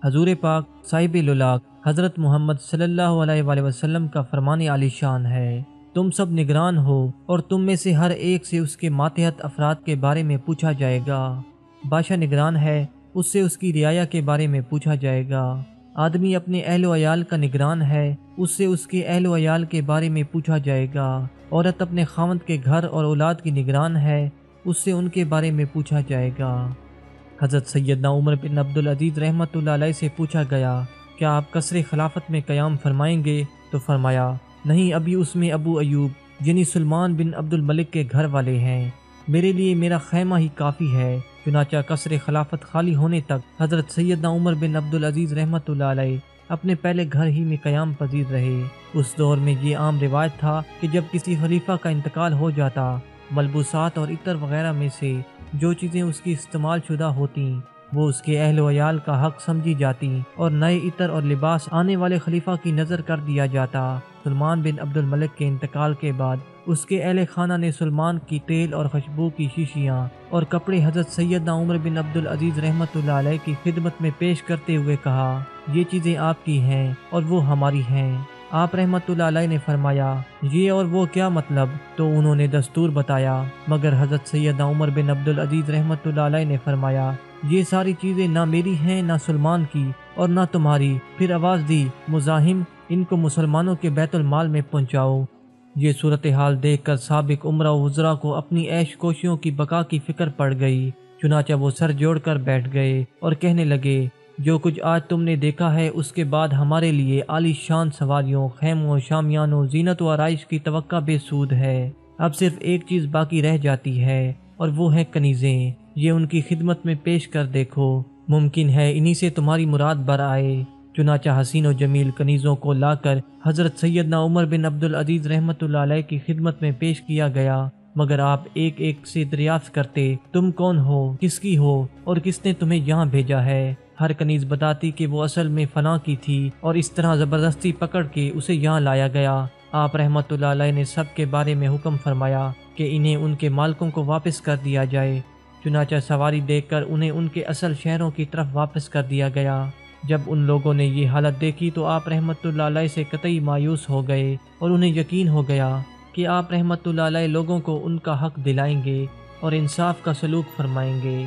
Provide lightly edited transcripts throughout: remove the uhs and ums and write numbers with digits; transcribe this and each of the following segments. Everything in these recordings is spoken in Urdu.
حضور پاک صاحب لولاک حضرت محمد صلی اللہ علیہ وآلہ وسلم کا فرمان عالی شان ہے، تم سب نگران ہو اور تم میں سے ہر ایک سے اس کے ماتحت افراد کے بارے میں پوچھا جائے گا۔ بادشاہ نگران ہے، اس سے اس کی رعایا کے بارے میں پوچھا جائے گا۔ آدمی اپنے اہل و عیال کا نگران ہے، اس سے اس کے اہل و عیال کے بارے میں پوچھا جائے گا۔ عورت اپنے خاوند کے گھر اور اولاد کی نگران ہے، اس سے ان کے بارے میں پوچھا جائے گا۔ حضرت سیدنا عمر بن عبدالعزیز رحمۃ اللہ علیہ سے پوچھا گیا، کیا آپ قصر خلافت میں قیام فرمائیں گے؟ تو فرمایا، نہیں، ابھی اس میں ابو ایوب یعنی سلمان بن عبد الملک کے گھر والے ہیں، میرے لیے میرا خیمہ ہی کافی ہے۔ چنانچہ قصر خلافت خالی ہونے تک حضرت سیدنا عمر بن عبدالعزیز رحمۃ اللہ علیہ اپنے پہلے گھر ہی میں قیام پذیر رہے۔ اس دور میں یہ عام روایت تھا کہ جب کسی خلیفہ کا انتقال ہو جاتا، ملبوسات اور عطر وغیرہ میں سے جو چیزیں اس کی استعمال شدہ ہوتیں وہ اس کے اہل و عیال کا حق سمجھی جاتی اور نئے عطر اور لباس آنے والے خلیفہ کی نظر کر دیا جاتا۔ سلمان بن عبد الملک کے انتقال کے بعد اس کے اہل خانہ نے سلمان کی تیل اور خوشبو کی شیشیاں اور کپڑے حضرت سیدنا عمر بن عبدالعزیز رحمۃ اللہ علیہ کی خدمت میں پیش کرتے ہوئے کہا، یہ چیزیں آپ کی ہیں اور وہ ہماری ہیں۔ آپ رحمۃ اللہ علیہ نے فرمایا، یہ اور وہ کیا مطلب؟ تو انہوں نے دستور بتایا، مگر حضرت سیدنا عمر بن عبدالعزیز رحمۃ اللہ علیہ نے فرمایا، یہ ساری چیزیں نہ میری ہیں نہ سلمان کی اور نہ تمہاری۔ پھر آواز دی، مزاحم، ان کو مسلمانوں کے بیت المال میں پہنچاؤ۔ یہ صورتحال دیکھ کر سابق عمرہ و وزراء کو اپنی عیش کوشیوں کی بقا کی فکر پڑ گئی، چنانچہ وہ سر جوڑ کر بیٹھ گئے اور کہنے لگے، جو کچھ آج تم نے دیکھا ہے اس کے بعد ہمارے لیے عالی شان سواریوں، خیموں، شامیانوں، زینت و آرائش کی توقع بے سود ہے۔ اب صرف ایک چیز باقی رہ جاتی ہے اور وہ ہے کنیزیں، یہ ان کی خدمت میں پیش کر دیکھو، ممکن ہے انہی سے تمہاری مراد بر آئے۔ چنانچہ حسین و جمیل کنیزوں کو لا کر حضرت سیدنا عمر بن عبدالعزیز رحمۃ اللہ علیہ کی خدمت میں پیش کیا گیا، مگر آپ ایک ایک سے دریافت کرتے، تم کون ہو، کس کی ہو اور کس نے تمہیں یہاں بھیجا ہے؟ ہر کنیز بتاتی کہ وہ اصل میں فلاں کی تھی اور اس طرح زبردستی پکڑ کے اسے یہاں لایا گیا۔ آپ رحمۃ اللہ علیہ نے سب کے بارے میں حکم فرمایا کہ انہیں ان کے مالکوں کو واپس کر دیا جائے۔ چنانچہ سواری دیکھ کر انہیں ان کے اصل شہروں کی طرف واپس کر دیا گیا۔ جب ان لوگوں نے یہ حالت دیکھی تو آپ رحمۃ اللہ علیہ سے قطعی مایوس ہو گئے اور انہیں یقین ہو گیا کہ آپ رحمۃ اللہ علیہ لوگوں کو ان کا حق دلائیں گے اور انصاف کا سلوک فرمائیں گے۔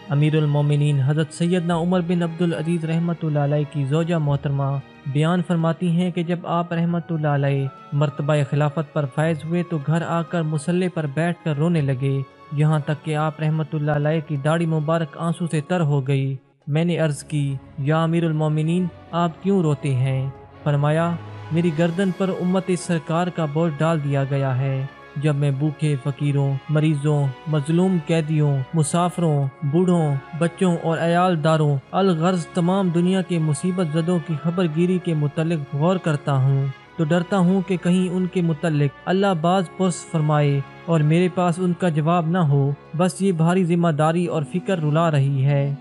امیر المومنین حضرت سیدنا عمر بن عبدالعزیز رحمۃ اللہ علیہ کی زوجہ محترمہ بیان فرماتی ہیں کہ جب آپ رحمۃ اللہ علیہ مرتبہ خلافت پر فائز ہوئے تو گھر آ کر مصلی پر بیٹھ کر رونے لگے، یہاں تک کہ آپ رحمۃ اللہ علیہ کی داڑھی مبارک آنسو سے تر ہو گئی۔ میں نے عرض کی، یا امیر المومنین، آپ کیوں روتے ہیں؟ فرمایا، میری گردن پر امت سرکار کا بوجھ ڈال دیا گیا ہے۔ جب میں بھوکے فقیروں، مریضوں، مظلوم قیدیوں، مسافروں، بوڑھوں، بچوں اور عیال داروں الغرض تمام دنیا کے مصیبت زدوں کی خبر گیری کے متعلق غور کرتا ہوں تو ڈرتا ہوں کہ کہیں ان کے متعلق اللہ باز پرس فرمائے اور میرے پاس ان کا جواب نہ ہو۔ بس یہ بھاری ذمہ داری اور فکر رلا رہی ہے۔